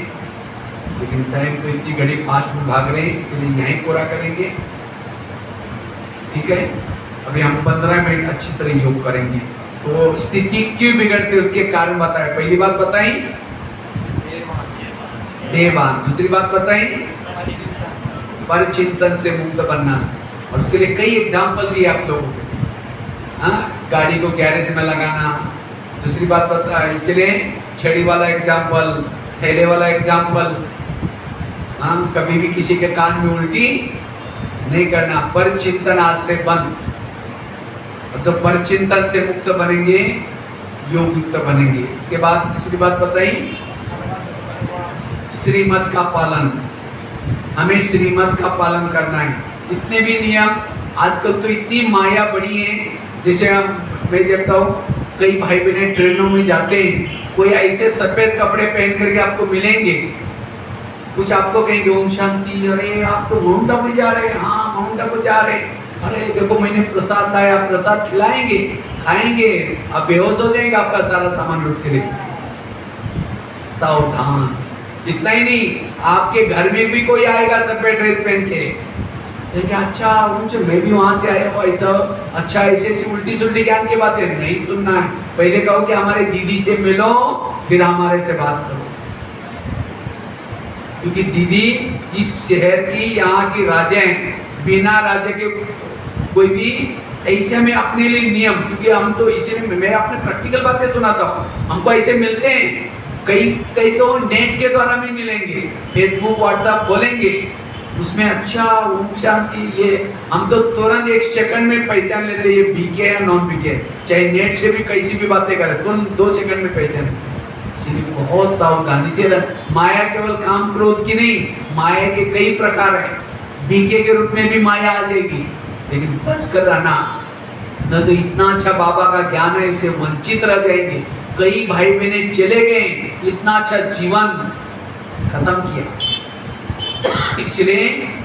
Speaker 1: लेकिन टाइम तो इतनी घड़ी फास्ट में भाग रहे हैं, इसलिए यहीं पूरा करेंगे। ठीक है, अभी हम 15 मिनट अच्छी तरह योग करेंगे। तो स्थिति क्यों बिगड़ती है उसके कारण बताए। पहली बात बताई देवान, दूसरी बात बताई पर चिंतन से मुक्त बनना, और उसके लिए कई एग्जाम्पल दिए आप लोगों को। गाड़ी को गैरेज में लगाना, दूसरी बात पता है इसके लिए छड़ी वाला एग्जाम्पल, थैले वाला एग्जाम्पल। कभी भी किसी के कान में उल्टी नहीं करना, पर चिंतन आज से बंद। और जब पर चिंतन से मुक्त बनेंगे, योग युक्त बनेंगे। उसके बाद तीसरी बात बताई श्रीमत का पालन। हमें श्रीमत का पालन करना है। इतने भी नियम, आजकल तो इतनी माया बढ़ी है। जैसे मैं देखता हूँ कई भाई बहन ट्रेनों में जाते हैं, कोई ऐसे सफेद कपड़े पहन करके आपको मिलेंगे, कुछ आपको कहेंगे ओम शांति, अरे आप तो माउंट आबू जा रहे हैं, हाँ माउंट आबू जा रहे हैं, अरे देखो मैंने प्रसाद लाया, प्रसाद खिलाएंगे, खाएंगे, आप बेहोश हो जाएंगे, आपका सारा सामान लूट के लेंगे। सावधान। इतना ही नहीं, आपके घर में भी कोई आएगा सफेद ड्रेस पहन के, देखिए अच्छा उनसे मैं भी वहां से आया हूँ, ऐसा अच्छा ऐसे ऐसी उल्टी सुल्टी ज्ञान की बातें नहीं सुनना है। पहले कहो कि हमारे दीदी से मिलो, फिर हमारे से बात करो, क्योंकि दीदी इस शहर की, यहाँ की राजा है। बिना राजा के कोई भी ऐसे हमें अपने लिए नियम, क्योंकि हम तो इसीलिए मैं अपने प्रैक्टिकल बातें सुनाता हूँ। हमको ऐसे मिलते हैं, कई तो नेट के द्वारा भी मिलेंगे, फेसबुक व्हाट्सएप खोलेंगे, उसमें अच्छा ओम शांति, ये हम तो तुरंत 1 सेकंड में पहचान लेते हैं ये बीके है या नॉन बीके है। चाहे नेट से भी कैसी भी बातें करें, तुरंत 2 सेकंड में पहचान। इसलिए बहुत सावधानी से। माया केवल काम क्रोध की नहीं, माया के कई प्रकार है। बीके के रूप में भी माया आ जाएगी, लेकिन बच कर रहना, न तो इतना अच्छा बाबा का ज्ञान है, इससे वंचित रह जाएंगे। कई भाई बहने चले गए, इतना अच्छा जीवन खत्म किया। इसलिए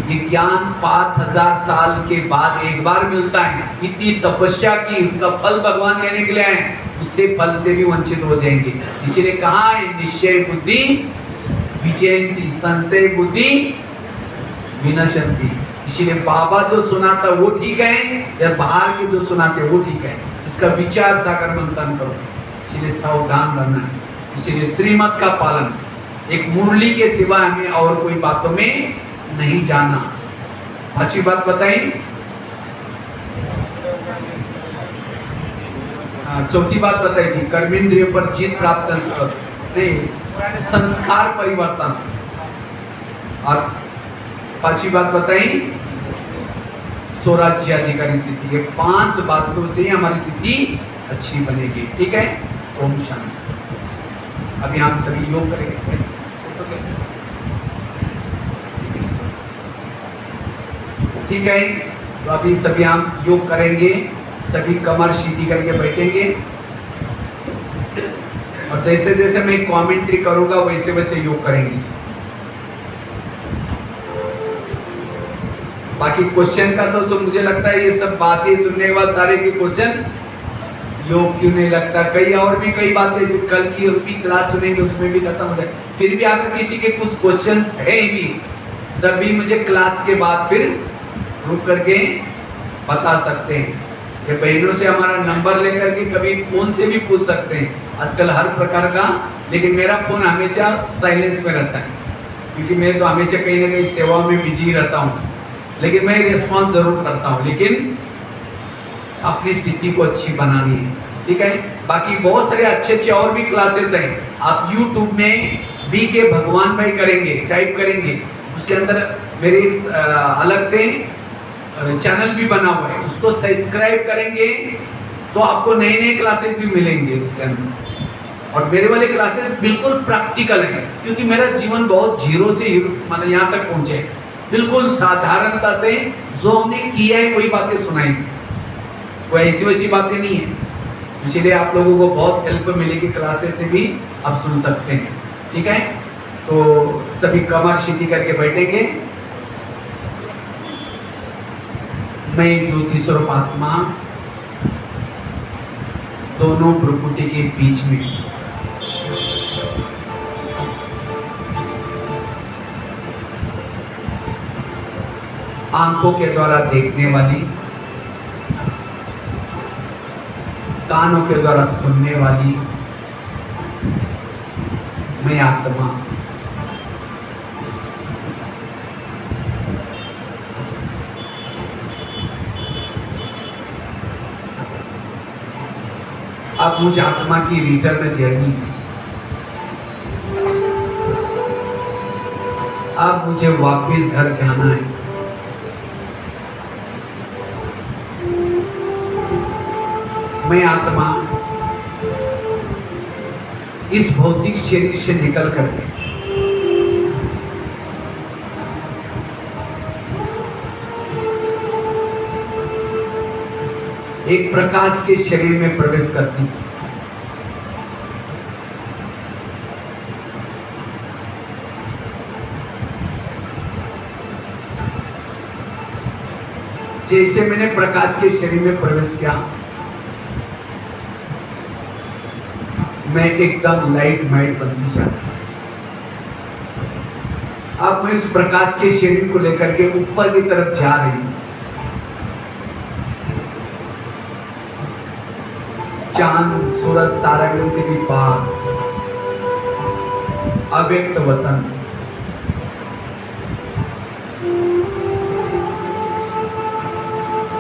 Speaker 1: ये ज्ञान 5000 साल के बाद एक बार मिलता है। इतनी तपस्या की, उसका फल भगवान देने के लिए आए, उससे फल से भी वंचित हो जाएंगे। इसलिए कहा है निश्चय बुद्धि विजयंती, संशय बुद्धि विनशंति। इसीलिए बाबा जो सुनाता वो ठीक है, या बाहर के जो सुनाते वो ठीक है, इसका विचार सागर मंथन करो। इसलिए सावधान रहना है। इसलिए श्रीमत का पालन, एक मुरली के सिवा हमें और कोई बातों में नहीं जाना। अच्छी बात बताई। चौथी बात बताई थी कर्मेंद्रिय पर जीत प्राप्त नहीं, संस्कार परिवर्तन। और 5वीं बात बताई स्वराज्य अधिकारी स्थिति। ये 5 बातों से हमारी स्थिति अच्छी बनेगी। ठीक है, ओम शांति। अभी हम सभी योग करेंगे। ठीक है, तो अभी सभी हम योग करेंगे, सभी कमर सीधी करके बैठेंगे और जैसे जैसे मैं कमेंट्री करूंगा वैसे वैसे योग करेंगे। बाकी क्वेश्चन का तो मुझे लगता है ये सब बातें सुनने के बाद सारे के क्वेश्चन योग क्यों नहीं लगता, कई और भी कई बातें जो कल की भी क्लास सुनेंगे उसमें भी खत्म हो जाए। फिर भी अगर किसी के कुछ क्वेश्चंस है भी तब भी मुझे क्लास के बाद फिर रुक करके बता सकते हैं। ये बहनों से हमारा नंबर लेकर के कभी फोन से भी पूछ सकते हैं आजकल हर प्रकार का, लेकिन मेरा फोन हमेशा साइलेंस में रहता है क्योंकि मैं तो हमेशा कहीं ना कहीं सेवा में बिजी रहता हूँ, लेकिन मैं रिस्पॉन्स जरूर करता हूँ, लेकिन अपनी स्थिति को अच्छी बनानी है। ठीक है, बाकी बहुत सारे अच्छे अच्छे और भी क्लासेस हैं। आप YouTube में BK भगवान भाई करेंगे, टाइप करेंगे, उसके अंदर मेरे एक अलग से चैनल भी बना हुआ है, उसको सब्सक्राइब करेंगे तो आपको नए नए क्लासेस भी मिलेंगे उसके अंदर। और मेरे वाले क्लासेस बिल्कुल प्रैक्टिकल है क्योंकि मेरा जीवन बहुत जीरो से मतलब यहाँ तक पहुँचे, बिल्कुल साधारणता से जो हमने किया है वही बातें सुनाई, कोई ऐसी वैसी बातें नहीं है। इसीलिए आप लोगों को बहुत हेल्प मिलेगी, क्लासेस से भी आप सुन सकते हैं। ठीक है, तो सभी कमर सीधी करके बैठेंगे। मैं ज्योति स्वरूप आत्मा दोनों भ्रुकुटी के बीच में आंखों के द्वारा देखने वाली, कानों के द्वारा सुनने वाली मैं आत्मा अब मुझे आत्मा की रिटर्न जर्नी, अब मुझे वापस घर जाना है। मैं आत्मा इस भौतिक शरीर से निकल करके एक प्रकाश के शरीर में प्रवेश करती हूं। जैसे मैंने प्रकाश के शरीर में प्रवेश किया, मैं एकदम लाइट माइट बनती जा रही। अब मैं इस प्रकाश के शरीर को लेकर के ऊपर की तरफ जा रही हूं। चांद सूरज तारागण से भी पार अव्यक्त वतन,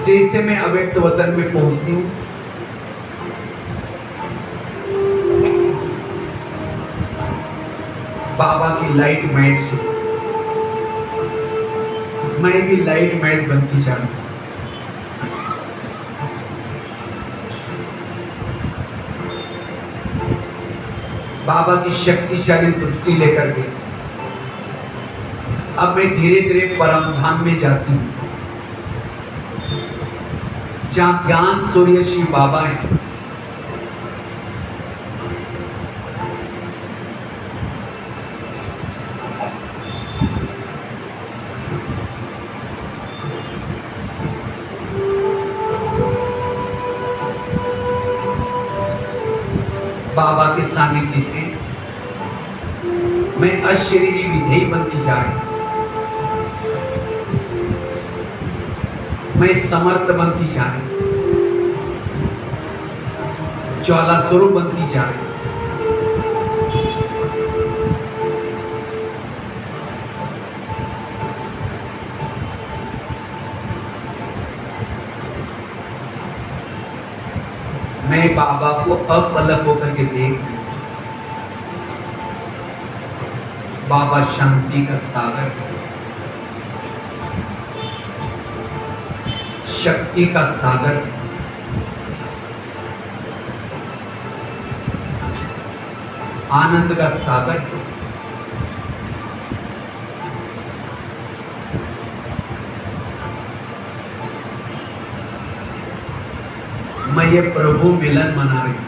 Speaker 1: जैसे मैं अव्यक्त वतन में पहुंचती हूं, बाबा की लाइट माइट से मैं भी लाइट माइट बनती जा रही। बाबा की शक्तिशाली दृष्टि लेकर के अब मैं धीरे धीरे परम धाम में जाती हूँ, जहां ज्ञान सूर्य श्री बाबा है। बाबा के सानिध्य से मैं अशरीरी विधेय बनती जा रही, मैं समर्थ बनती जा रही, ज्वाला स्वरूप बनती जा रही। मैं बाबा को अपलक होकर के देख रही। बाबा शांति का सागर, शक्ति का सागर, आनंद का सागर, ये प्रभु मिलन मना रही है।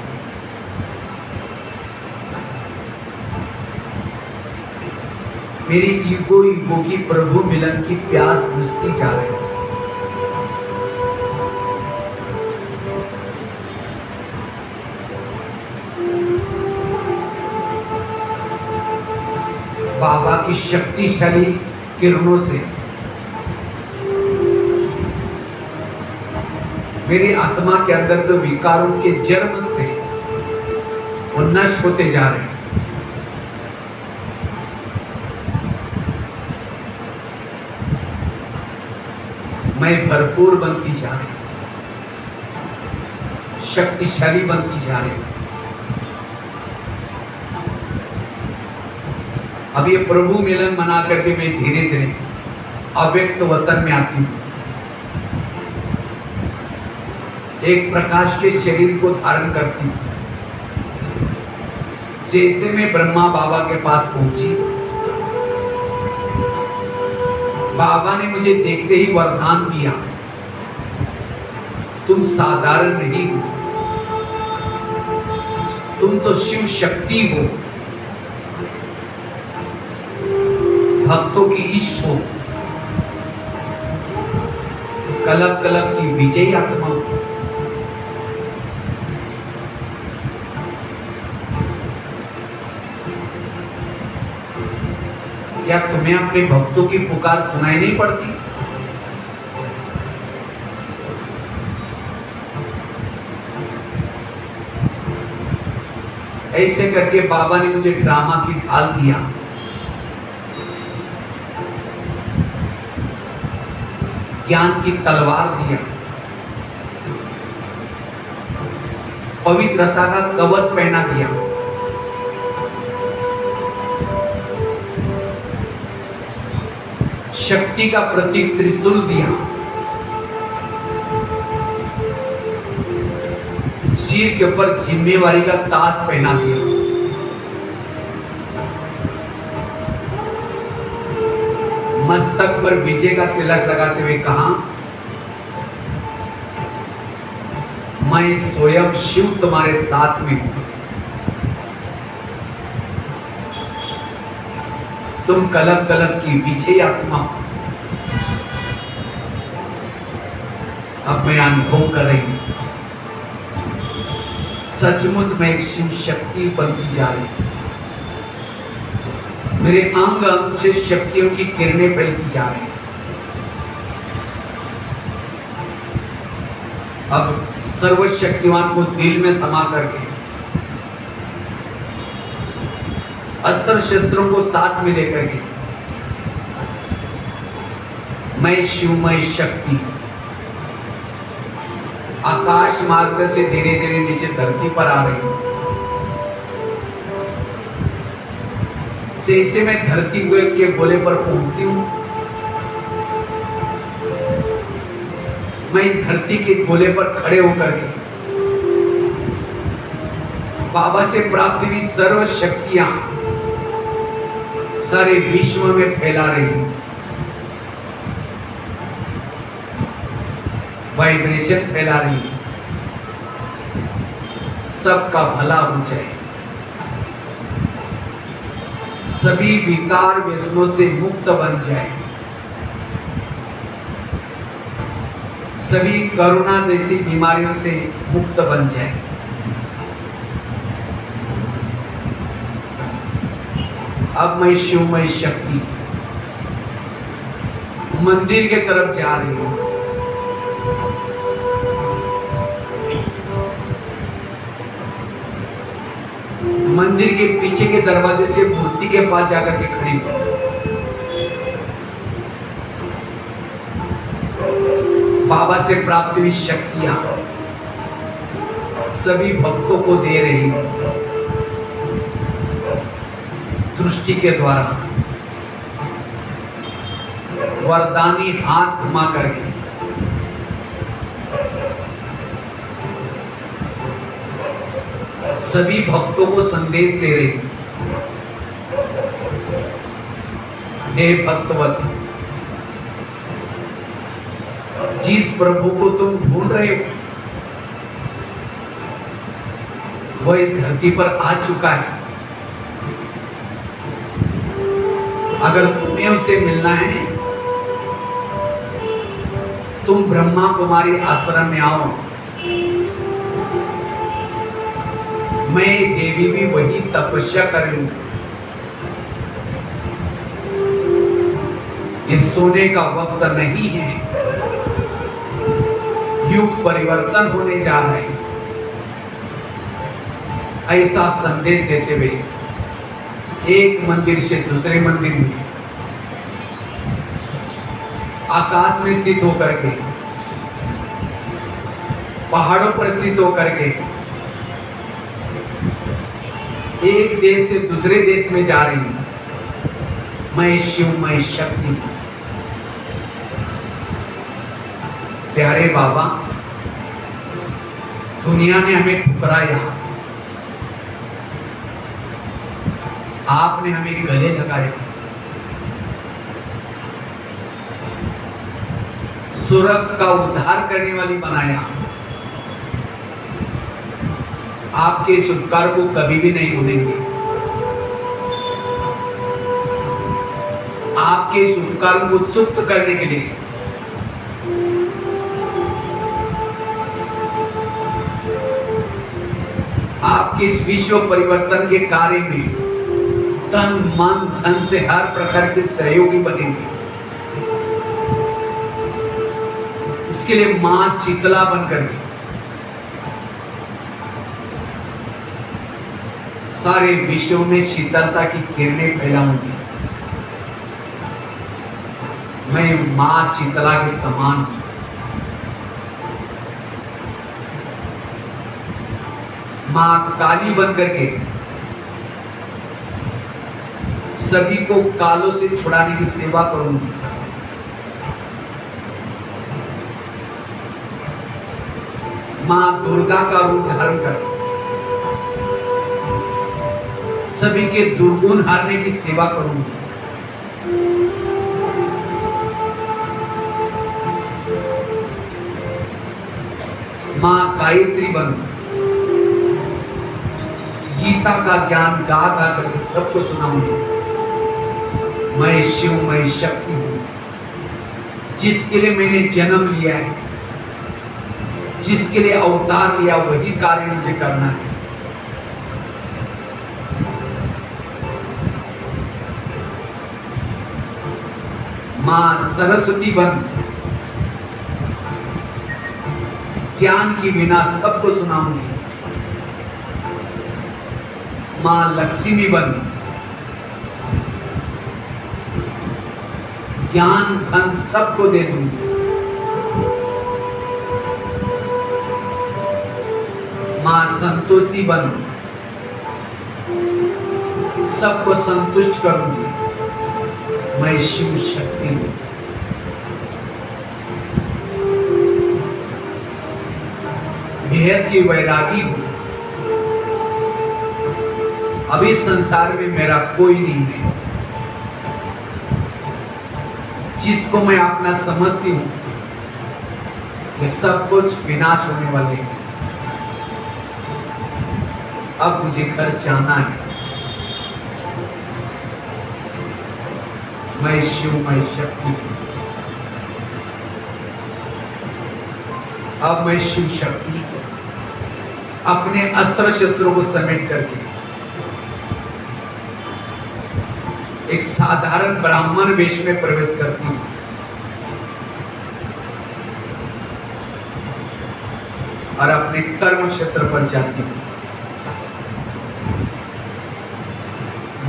Speaker 1: मेरी ईगो की प्रभु मिलन की प्यास बुझती जा रही है। बाबा की शक्तिशाली किरणों से मेरी आत्मा के अंदर जो विकारों के जन्म थे वो नष्ट होते जा रहे हैं। मैं भरपूर बनती जा रही हूं, शक्तिशाली बनती जा रही हूं। अब ये प्रभु मिलन मना करके मैं धीरे धीरे अव्यक्त वतन में आती हूं। एक प्रकाश के शरीर को धारण करती हूं। जैसे मैं ब्रह्मा बाबा के पास पहुंची, बाबा ने मुझे देखते ही वरदान दिया, तुम साधारण नहीं हो, तुम तो शिव शक्ति हो, भक्तों की इष्ट हो, कलब कलब की विजयी आत्मा हो। क्या तुम्हें अपने भक्तों की पुकार सुनाई नहीं पड़ती? ऐसे करके बाबा ने मुझे ड्रामा की ढाल दिया। ज्ञान की तलवार दिया, पवित्रता का कवच पहना दिया। शक्ति का प्रतीक त्रिशूल दिया, सिर के ऊपर जिम्मेवारी का ताज पहना दिया। मस्तक पर विजय का तिलक लगाते हुए कहा, मैं स्वयं शिव तुम्हारे साथ में हूं, तुम कलब कलब की विजयी आत्मा हो। अब मैं अनुभव कर रही हूं, सचमुच में एक शिव शक्ति बनती जा रही है। मेरे अंग अंग से शक्तियों की किरणें फैलती जा रही हैं। अब सर्वशक्तिवान को दिल में समा करके अस्त्र शस्त्रों को साथ में लेकर के मैं शिवमय शक्ति आकाश मार्ग से धीरे धीरे नीचे धरती पर आ रही हूं। जैसे मैं धरती के गोले पर पहुंचती हूं, मैं धरती के गोले पर खड़े होकर के बाबा से प्राप्त हुई सर्व शक्तियां सारे विश्व में फैला रही हूं। वाइब्रेशन फैला रही हूं, सबका भला हो जाए, सभी विकार व्यसनों से मुक्त बन जाए, सभी करुणा जैसी बीमारियों से मुक्त बन जाए। अब मैं शिवमय शक्ति मंदिर के तरफ जा रही हूं। मंदिर के पीछे के दरवाजे से मूर्ति के पास जाकर के खड़ी हूं। बाबा से प्राप्त हुई शक्तियां सभी भक्तों को दे रही हूं। दृष्टि के द्वारा वरदानी हाथ घुमा करके सभी भक्तों को संदेश दे रही हूं। हे भक्तवत्स, जिस प्रभु को तुम ढूंढ रहे हो वह इस धरती पर आ चुका है। अगर तुम्हें उससे मिलना है, तुम ब्रह्मा कुमारी आश्रम में आओ। मैं देवी भी वही तपस्या करूंगी। ये सोने का वक्त नहीं है, युग परिवर्तन होने जा रहे हैं। ऐसा संदेश देते हुए एक मंदिर से दूसरे मंदिर में, आकाश में स्थित होकर के, पहाड़ों पर स्थित होकर के, एक देश से दूसरे देश में जा रही हूं। मैं शिव, मैं शक्ति हूं। प्यारे बाबा, दुनिया ने हमें ठुकराया, आपने हमें गले लगाए, स्वर्ग का उद्धार करने वाली बनाया। आपके इस उपकार को कभी भी नहीं भूलेंगे। आपके इस उपकार को चुप्त करने के लिए आपके इस विश्व परिवर्तन के कार्य में तन मन धन से हर प्रकार के सहयोगी बनेंगे। इसके लिए मां शीतला बनकर के सारे विश्व में शीतलता की किरणें फैलाऊंगी। मैं मां शीतला के समान हूं। मां काली बनकर के सभी को कालों से छुड़ाने की सेवा करूंगी। मां दुर्गा का रूप धारण कर सभी के दुर्गुण हारने की सेवा करूंगी। मां गायत्री बन गीता का ज्ञान गा गा करके सबको सुनाऊंगी। मैं शिव, मैं शक्ति हूं। जिसके लिए मैंने जन्म लिया है, जिसके लिए अवतार लिया, वही कार्य मुझे करना है। मां सरस्वती बन ज्ञान की बिना सबको सुनाऊंगी। मां लक्ष्मी बन ज्ञान धन सबको दे दूंगी। मां संतोषी बन सबको संतुष्ट करूंगी। मैं शिव शक्ति हूं। बेहद की वैरागी हूं। अभी संसार में मेरा कोई नहीं है। जिसको मैं अपना समझती हूं, ये सब कुछ विनाश होने वाले हैं। अब मुझे घर जाना है। मैं शिव, मैं शक्ति हूं। अब मैं शिव शक्ति अपने अस्त्र शस्त्रों को समेट करके एक साधारण ब्राह्मण वेश में प्रवेश करती हूं। और अपने कर्म क्षेत्र पर जाती हूं।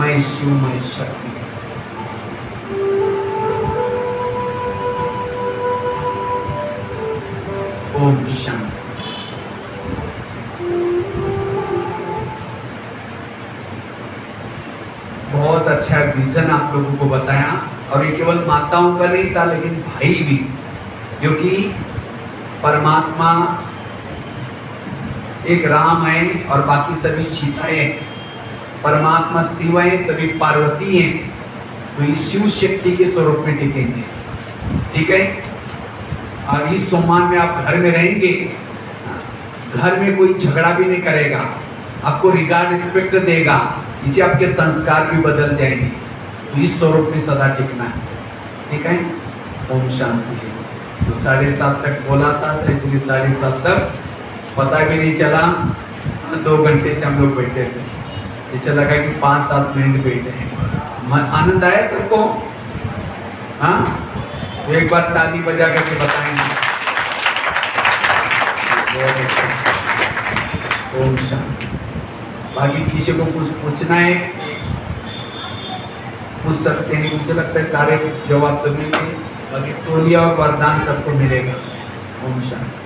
Speaker 1: मैं शिव, मैं शक्ति। ओम शांति। बहुत अच्छा विजन आप लोगों को बताया। और ये केवल माताओं का नहीं था, लेकिन भाई भी, क्योंकि परमात्मा एक राम है और बाकी सभी सीताएं हैं। परमात्मा शिव है, सभी पार्वती हैं। तो ये शिव शक्ति के स्वरूप में टिकेंगे। ठीक है। और इस सम्मान में आप घर में रहेंगे, घर में कोई झगड़ा भी नहीं करेगा, आपको रिगार्ड रिस्पेक्ट देगा, इसे आपके संस्कार भी बदल जाएंगे। तो इस स्वरूप में सदा टिकना है, ठीक है। ओम शांति। तो 7:30 तक बोला था, तो इसलिए 7:30 तक पता भी नहीं चला, 2 घंटे से हम लोग बैठे थे, जैसे लगा कि 5-7 मिनट बैठे हैं। आनंद आया सबको? हाँ, तो एक बार ताली बजा करके बताएंगे। ओम शांति। बाकी किसी को कुछ पूछना है पूछ सकते हैं, मुझे लगता है सारे जवाब तो मिल गए। बाकी तोलिया और वरदान सबको मिलेगा। ओम शांति।